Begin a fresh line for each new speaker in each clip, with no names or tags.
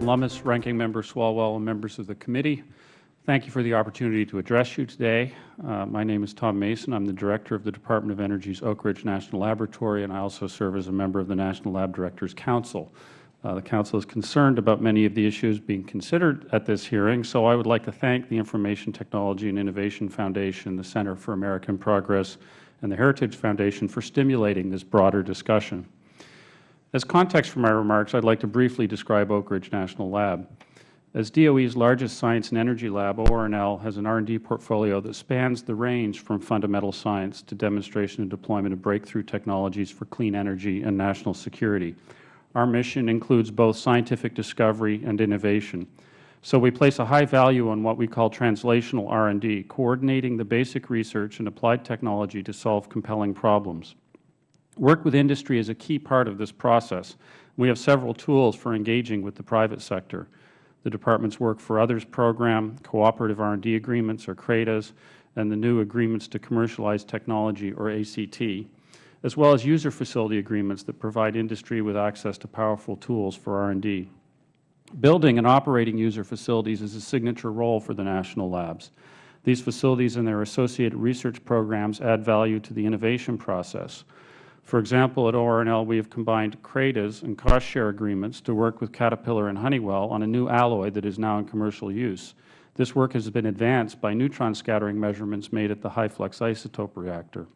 Alumnus, Ranking Member Swalwell, and members of the committee, thank you for the opportunity to address you today. My name is Thom Mason. I am the Director of the Department of Energy's Oak Ridge National Laboratory, and I also serve as a member of the National Lab Directors Council. The Council is concerned about many of the issues being considered at this hearing, so I would like to thank the Information Technology and Innovation Foundation, the Center for American Progress, and the Heritage Foundation for stimulating this broader discussion. As context for my remarks, I would like to briefly describe Oak Ridge National Lab. As DOE's largest science and energy lab, ORNL has an R&D portfolio that spans the range from fundamental science to demonstration and deployment of breakthrough technologies for clean energy and national security. Our mission includes both scientific discovery and innovation. So we place a high value on what we call translational R&D, coordinating the basic research and applied technology to solve compelling problems. Work with industry is a key part of this process. We have several tools for engaging with the private sector. The Department's Work for Others program, Cooperative R&D Agreements, or CRADAs, and the new Agreements to Commercialize Technology, or ACT, as well as user facility agreements that provide industry with access to powerful tools for R&D. Building and operating user facilities is a signature role for the national labs. These facilities and their associated research programs add value to the innovation process. For example, at ORNL, we have combined CRADAs and cost-share agreements to work with Caterpillar and Honeywell on a new alloy that is now in commercial use. This work has been advanced by neutron scattering measurements made at the high-flux isotope reactor.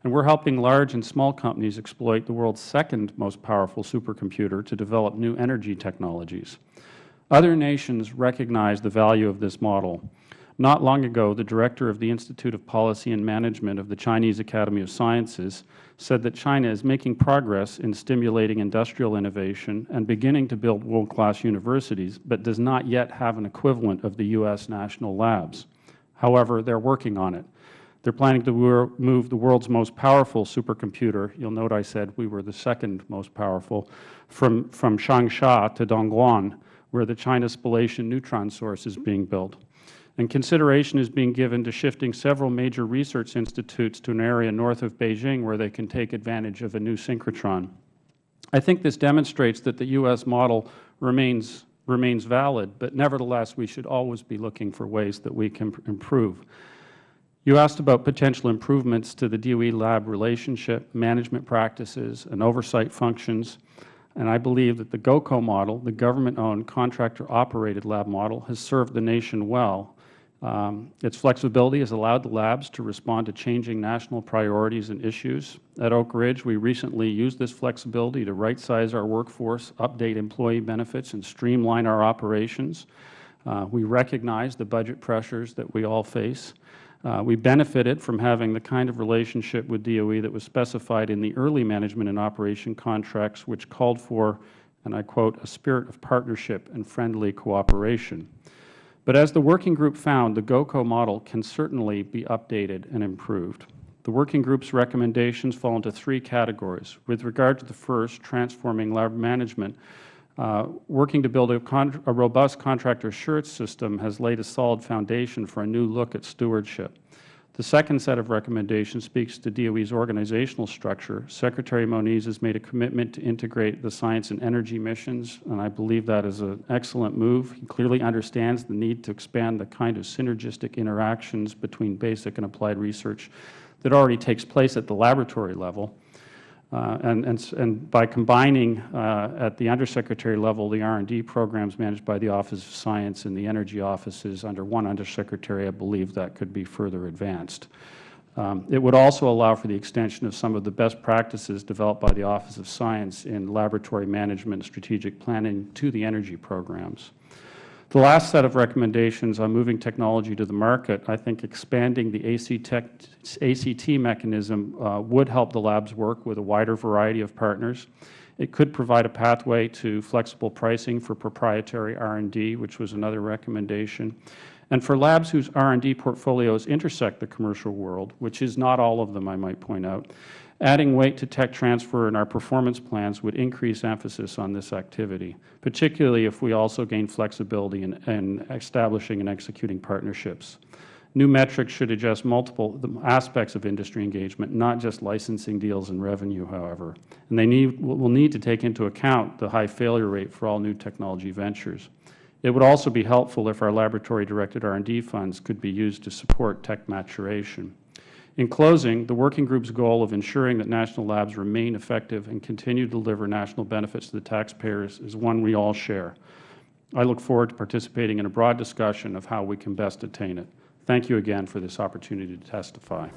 And we are helping large and small companies exploit the world's second most powerful supercomputer to develop new energy technologies. Other nations recognize the value of this model. Not long ago, the Director of the Institute of Policy and Management of the Chinese Academy of Sciences said that China is making progress in stimulating industrial innovation and beginning to build world-class universities, but does not yet have an equivalent of the U.S. national labs. However, they are working on it. They are planning to move the world's most powerful supercomputer, you will note I said we were the second most powerful, from Changsha to Dongguan, where the China spallation neutron source is being built. And consideration is being given to shifting several major research institutes to an area north of Beijing where they can take advantage of a new synchrotron. I think this demonstrates that the U.S. model remains valid, but nevertheless we should always be looking for ways that we can improve. You asked about potential improvements to the DOE lab relationship, management practices, and oversight functions. And I believe that the GOCO model, the government-owned, contractor-operated lab model, has served the nation well. Its flexibility has allowed the labs to respond to changing national priorities and issues. At Oak Ridge, we recently used this flexibility to right-size our workforce, update employee benefits, and streamline our operations. We recognize the budget pressures that we all face. We benefited from having the kind of relationship with DOE that was specified in the early management and operation contracts, which called for, and I quote, a spirit of partnership and friendly cooperation. But as the working group found, the GOCO model can certainly be updated and improved. The working group's recommendations fall into three categories. With regard to the first, transforming lab management, working to build a robust contractor assurance system has laid a solid foundation for a new look at stewardship. The second set of recommendations speaks to DOE's organizational structure. Secretary Moniz has made a commitment to integrate the science and energy missions, and I believe that is an excellent move. He clearly understands the need to expand the kind of synergistic interactions between basic and applied research that already takes place at the laboratory level. And by combining at the Undersecretary level the R&D programs managed by the Office of Science and the Energy offices under one Undersecretary, I believe that could be further advanced. It would also allow for the extension of some of the best practices developed by the Office of Science in laboratory management and strategic planning to the energy programs. The last set of recommendations on moving technology to the market, I think expanding the ACT mechanism would help the labs work with a wider variety of partners. It could provide a pathway to flexible pricing for proprietary R&D, which was another recommendation. And for labs whose R&D portfolios intersect the commercial world, which is not all of them, I might point out, adding weight to tech transfer in our performance plans would increase emphasis on this activity, particularly if we also gain flexibility in establishing and executing partnerships. New metrics should address multiple aspects of industry engagement, not just licensing deals and revenue, however. And they will need to take into account the high failure rate for all new technology ventures. It would also be helpful if our laboratory-directed R&D funds could be used to support tech maturation. In closing, the working group's goal of ensuring that national labs remain effective and continue to deliver national benefits to the taxpayers is one we all share. I look forward to participating in a broad discussion of how we can best attain it. Thank you again for this opportunity to testify.